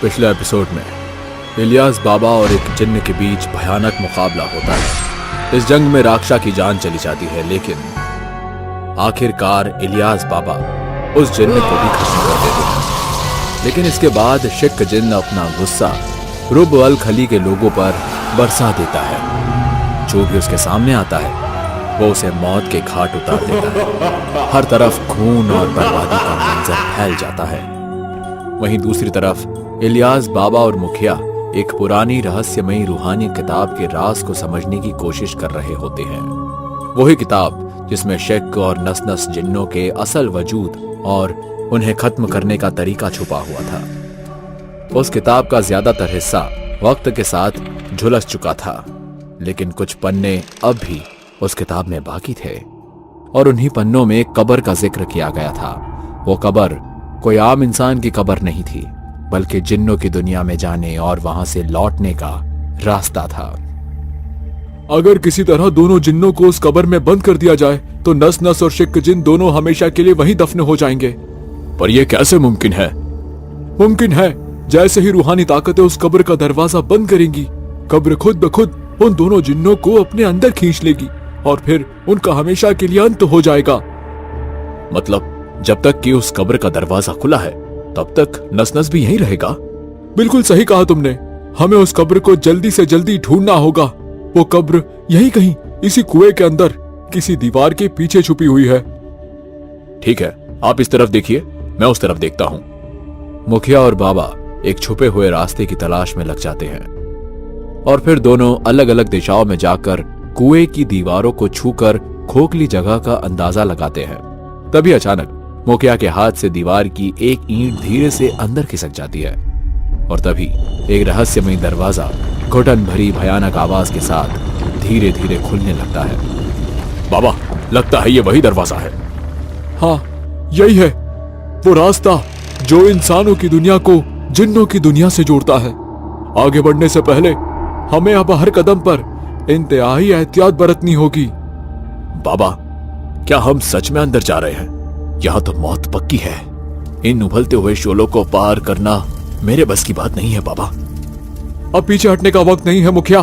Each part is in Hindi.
पिछले एपिसोड में इलियास बाबा और एक जिन्न के बीच भयानक मुकाबला होता है। इस जंग में राक्षा की जान चली जाती है, लेकिन आखिरकार इलियास बाबा उस जिन्न को भी खत्म कर देते हैं। लेकिन इसके बाद शिक जिन्न अपना गुस्सा रुब अल खली के लोगों पर बरसा देता है। जो भी उसके सामने आता है वो उसे मौत के घाट उतार देता है। हर तरफ खून और बर्बादी का मंजर फैल जाता है। वहीं दूसरी तरफ इलियास बाबा और मुखिया एक पुरानी रहस्यमयी रूहानी किताब के राज को समझने की कोशिश कर रहे होते हैं। वही किताब जिसमें शिक और नस नस जिन्नों के असल वजूद और उन्हें खत्म करने का तरीका छुपा हुआ था। उस किताब का ज्यादातर हिस्सा वक्त के साथ झुलस चुका था, लेकिन कुछ पन्ने अब भी उस किताब में बाकी थे और उन्हीं पन्नों में कब्र का जिक्र किया गया था। वो कब्र कोई आम इंसान की कब्र नहीं थी, बल्कि जिन्नों की दुनिया में जाने और वहां से लौटने का रास्ता था। अगर किसी तरह दोनों जिन्नों को उस कब्र में बंद कर दिया जाए तो नस नस और शिक जिन्न दोनों हमेशा के लिए वहीं दफन हो जाएंगे। पर यह कैसे मुमकिन है? मुमकिन है, जैसे ही रूहानी ताकतें उस कब्र का दरवाजा बंद करेंगी, कब्र खुद ब खुद उन दोनों जिन्नों को अपने अंदर खींच लेगी और फिर उनका हमेशा के लिए अंत हो जाएगा। मतलब जब तक कि उस कब्र का दरवाजा खुला है तब तक नस नस भी यहीं रहेगा? बिल्कुल सही कहा तुमने। हमें उस कब्र को जल्दी से जल्दी ढूंढना होगा। वो कब्र यहीं कहीं इसी कुएं के अंदर किसी दीवार के पीछे छुपी हुई है। ठीक है, आप इस तरफ देखिए, मैं उस तरफ देखता हूं। मुखिया और बाबा एक छुपे हुए रास्ते की तलाश में लग जाते हैं और फिर दोनों अलग अलग दिशाओं में जाकर कुएं की दीवारों को छूकर खोखली जगह का अंदाजा लगाते हैं। तभी अचानक मुखिया के हाथ से दीवार की एक ईंट धीरे से अंदर खिसक जाती है और तभी एक रहस्यमय दरवाजा घुटन भरी भयानक आवाज के साथ धीरे धीरे खुलने लगता है। बाबा, लगता है ये वही दरवाजा है। हाँ, यही है वो रास्ता जो इंसानों की दुनिया को जिन्नों की दुनिया से जोड़ता है। आगे बढ़ने से पहले हमें अब हर कदम पर इंतहाई एहतियात बरतनी होगी। बाबा, क्या हम सच में अंदर जा रहे हैं? यहाँ तो मौत पक्की है। इन उभलते हुए शोलों को पार करना मेरे बस की बात नहीं है बाबा। अब पीछे हटने का वक्त नहीं है मुखिया।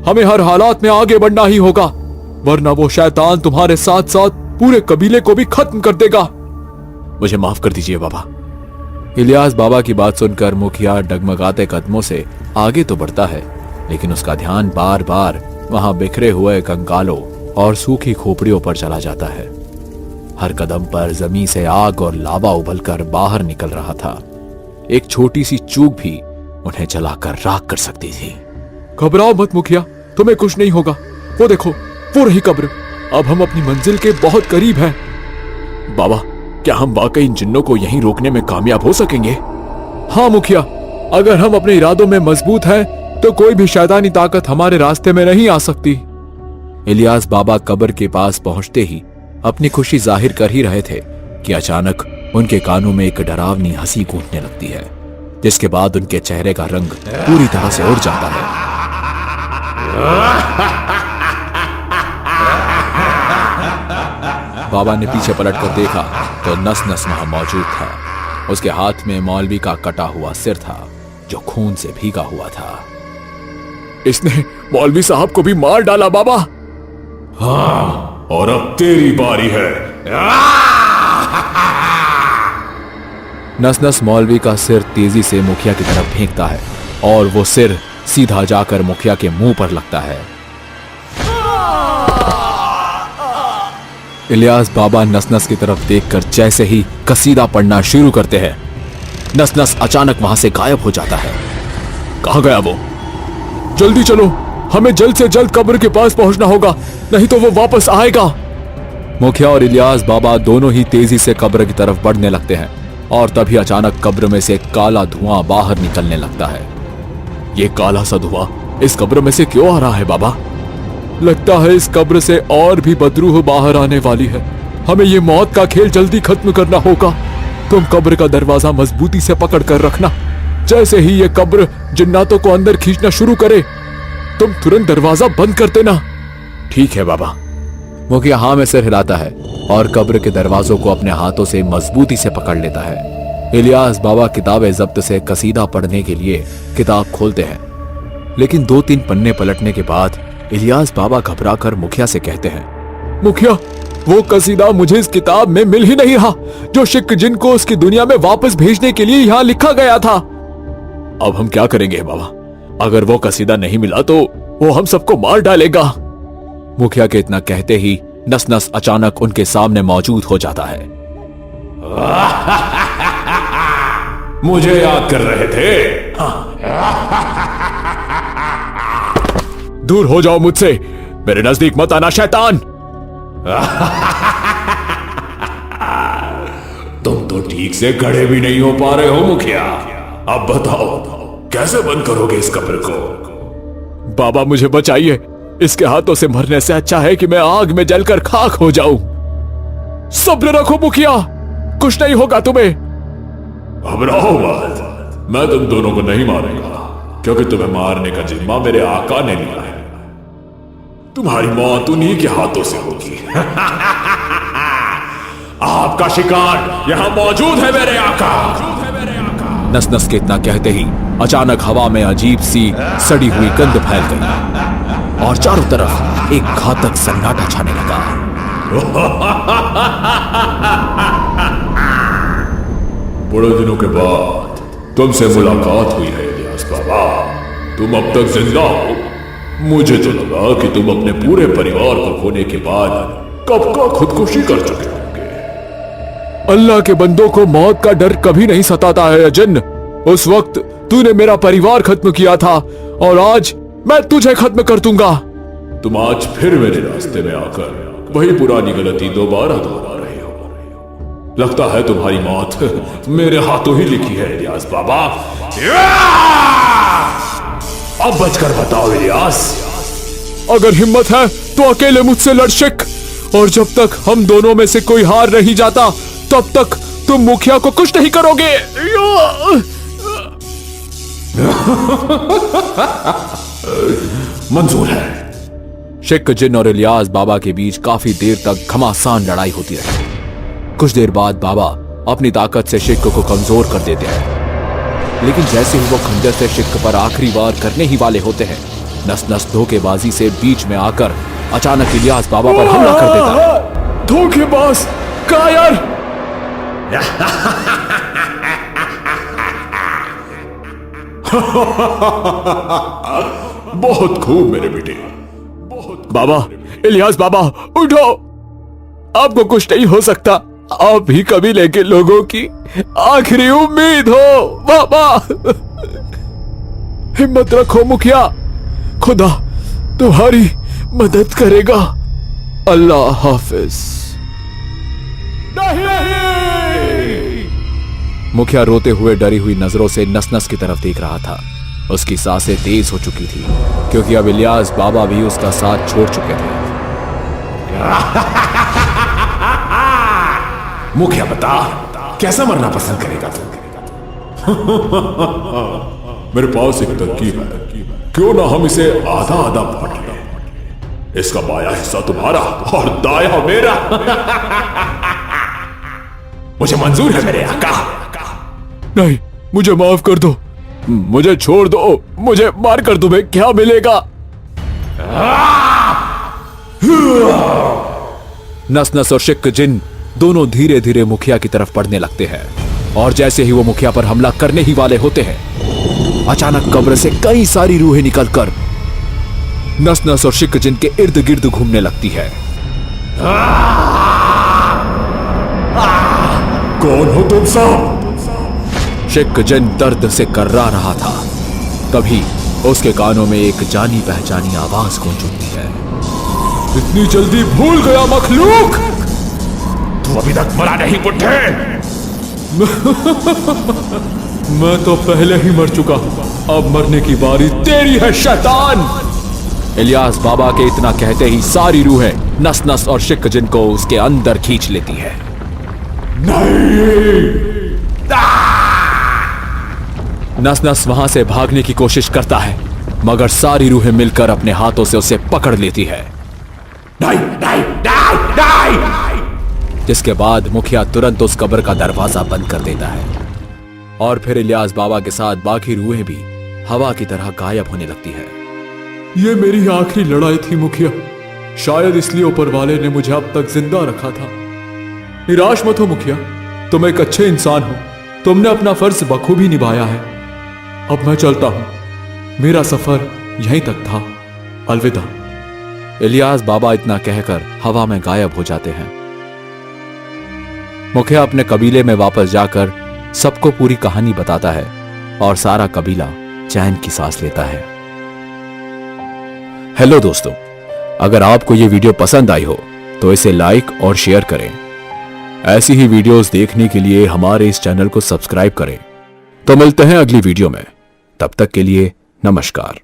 हमें हर हालात में आगे बढ़ना ही होगा, वरना वो शैतान तुम्हारे साथ साथ पूरे कबीले को भी खत्म कर देगा। मुझे माफ कर दीजिए बाबा। इलियास बाबा की बात सुनकर मुखिया डगमगाते कदमों से आगे तो बढ़ता है, लेकिन उसका ध्यान बार बार वहां बिखरे हुए कंकालों और सूखी खोपड़ियों पर चला जाता है। हर कदम पर जमीन से आग और लावा उबलकर बाहर निकल रहा था। एक छोटी सी चूक भी उन्हें जलाकर राख कर सकती थी। घबराओ मत मुखिया, तुम्हें कुछ नहीं होगा। वो देखो, वो रही कब्र। अब हम अपनी मंजिल के बहुत करीब हैं। बाबा, क्या हम वाकई इन जिन्नों को यहीं रोकने में कामयाब हो सकेंगे? हाँ मुखिया, अगर हम अपने इरादों में मजबूत हैं तो कोई भी शैतानी ताकत हमारे रास्ते में नहीं आ सकती। इलियास बाबा कब्र के पास पहुंचते ही अपनी खुशी जाहिर कर ही रहे थे कि अचानक उनके कानों में एक डरावनी हंसी गूंजने लगती है, जिसके बाद उनके चेहरे का रंग पूरी तरह से उड़ जाता है। बाबा ने पीछे पलटकर देखा तो नस नस वहां मौजूद था। उसके हाथ में मौलवी का कटा हुआ सिर था जो खून से भीगा हुआ था। इसने मौलवी साहब को भी मार डाला बाबा। हाँ, और अब तेरी बारी है। नस नस मौलवी का सिर तेजी से मुखिया की तरफ फेंकता है और वो सिर सीधा जाकर मुखिया के मुंह पर लगता है। इलियास बाबा नस नस की तरफ देखकर जैसे ही कसीदा पढ़ना शुरू करते हैं, नस नस अचानक वहां से गायब हो जाता है। कहां गया वो? जल्दी चलो, हमें जल्द से जल्द कब्र के पास पहुंचना होगा, नहीं तो वो वापस आएगा। मुखिया और इलियास बाबा दोनों ही तेजी से कब्र की तरफ बढ़ने लगते हैं और तभी अचानक कब्र में से काला धुआं बाहर निकलने लगता है। ये काला सा धुआं इस कब्र में से क्यों आ रहा है बाबा? लगता है इस कब्र से और भी बदरूह बाहर आने वाली है। हमें ये मौत का खेल जल्दी खत्म करना होगा। तुम कब्र का दरवाजा मजबूती से पकड़ कर रखना। जैसे ही ये कब्र जिन्नातों को अंदर खींचना शुरू करे, तुम तुरंत दरवाजा बंद कर देना। ठीक है बाबा। मुखिया हाँ में सिर हिलाता है और कब्र के दरवाजों को अपने हाथों से मजबूती से पकड़ लेता है। इलियास बाबा किताब जब्त से कसीदा पढ़ने के लिए किताब खोलते हैं, लेकिन 2-3 पन्ने पलटने के बाद इलियास बाबा घबराकर मुखिया से कहते हैं, मुखिया, वो कसीदा मुझे इस किताब में मिल ही नहीं रहा जो शिक जिन को उसकी दुनिया में वापस भेजने के लिए यहाँ लिखा गया था। अब हम क्या करेंगे बाबा? अगर वो कसीदा नहीं मिला तो वो हम सबको मार डालेगा। मुखिया के इतना कहते ही नस नस अचानक उनके सामने मौजूद हो जाता है। मुझे याद कर रहे थे? दूर हो जाओ मुझसे, मेरे नजदीक मत आना शैतान। तुम तो ठीक से खड़े भी नहीं हो पा रहे हो मुखिया। अब बताओ कैसे बंद करोगे इस कब्र को? बाबा मुझे बचाइए, इसके हाथों से मरने से अच्छा है कि मैं आग में जलकर खाक हो जाऊं। सब्र रखो मुखिया, कुछ नहीं होगा तुम्हें। घबराओ मत, मैं तुम दोनों को नहीं मारूंगा, क्योंकि तुम्हें मारने का जिम्मा मेरे आका ने लिया है। तुम्हारी मौत उन्हीं के हाथों से होगी। आपका शिकार यहां मौजूद है मेरे आका। नस नस के इतना कहते ही अचानक हवा में अजीब सी सड़ी हुई गंध फैल गई और चारों तरफ एक घातक सन्नाटा छाने लगा। बड़े दिनों के बाद तुमसे मुलाकात हुई है इलियास बाबा। तुम अब तक जिंदा हो। मुझे तो लगा कि तुम अपने पूरे परिवार को खोने के बाद कब का खुदकुशी कर चुके होंगे। अल्लाह के बंदों को मौत का डर कभी नहीं सताता है अजन। उस वक्त तूने मेरा परिवार खत्म किया था और आज मैं तुझे खत्म कर दूंगा। तुम आज फिर मेरे रास्ते में आकर वही पुरानी गलती दोबारा दोहरा रहे हो। लगता है तुम्हारी मौत मेरे हाथों ही लिखी है इलियास बाबा। अब बचकर बताओ इलियास। अगर हिम्मत है तो अकेले मुझसे लड़ शिक, और जब तक हम दोनों में से कोई हार नहीं जाता तब तक तुम मुखिया को कुछ नहीं करोगे। मंजूर है। शिक जिन और इलियास बाबा के बीच काफी देर तक घमासान लड़ाई होती रही। कुछ देर बाद बाबा अपनी ताकत से शिक को कमजोर कर देते हैं, लेकिन जैसे ही वो खंजर से शिक पर आखिरी वार करने ही वाले होते हैं, नस नस धोखेबाजी से बीच में आकर अचानक इलियास बाबा पर हमला कर देता है। धोखेबाज, कायर। बहुत खूब मेरे बेटे। बाबा, इलियास बाबा उठो, आपको कुछ नहीं हो सकता। आप ही कबीले के लोगों की आखिरी उम्मीद हो बाबा। हिम्मत रखो मुखिया, खुदा तुम्हारी मदद करेगा। अल्लाह हाफिज। मुखिया रोते हुए डरी हुई नजरों से नस नस की तरफ देख रहा था। उसकी सांसें तेज हो चुकी थी क्योंकि अब इलियास बाबा भी उसका साथ छोड़ चुके थे। मुखिया बता, कैसा मरना पसंद करेगा तू? मेरे पास एक तरकीब है, क्यों ना हम इसे आधा आधा बांट लें। इसका बाया हिस्सा तुम्हारा और दाया मेरा। मुझे मंजूर है मेरे आका। नहीं, मुझे माफ कर दो, मुझे छोड़ दो, मुझे मार कर तुम्हें क्या मिलेगा? नस नस और शिक जिन दोनों धीरे धीरे मुखिया की तरफ बढ़ने लगते हैं और जैसे ही वो मुखिया पर हमला करने ही वाले होते हैं, अचानक कब्र से कई सारी रूहें निकलकर नस नस और शिक जिन के इर्द गिर्द घूमने लगती है। कौन हो तुम सब? शिक जिन दर्द से कर्रा रहा था। तभी उसके कानों में एक जानी पहचानी आवाज गूंज उठती है। इतनी जल्दी भूल गया मखलूक? तू अभी तक मरा नहीं बुड्ढे। मैं तो पहले ही मर चुका, अब मरने की बारी तेरी है शैतान। इलियास बाबा के इतना कहते ही सारी रूहें नस नस और शिक जिन को उसके अंदर खींच लेती है। नहीं। नस नस वहां से भागने की कोशिश करता है, मगर सारी रूहें मिलकर अपने हाथों से उसे पकड़ लेती है। नहीं, नहीं, नहीं, नहीं। जिसके बाद मुखिया तुरंत उस कब्र का दरवाजा बंद कर देता है और फिर इलियास बाबा के साथ बाकी रूहें भी हवा की तरह गायब होने लगती है। ये मेरी आखिरी लड़ाई थी मुखिया। शायद इसलिए ऊपर वाले ने मुझे अब तक जिंदा रखा था। निराश मत हो मुखिया, तुम एक अच्छे इंसान हो। तुमने अपना फर्ज बखूबी निभाया है। अब मैं चलता हूं, मेरा सफर यहीं तक था। अलविदा। इलियास बाबा इतना कहकर हवा में गायब हो जाते हैं। मुखिया अपने कबीले में वापस जाकर सबको पूरी कहानी बताता है और सारा कबीला चैन की सांस लेता है। हेलो दोस्तों, अगर आपको यह वीडियो पसंद आई हो तो इसे लाइक और शेयर करें। ऐसी ही वीडियोस देखने के लिए हमारे इस चैनल को सब्सक्राइब करें। तो मिलते हैं अगली वीडियो में, तब तक के लिए नमस्कार।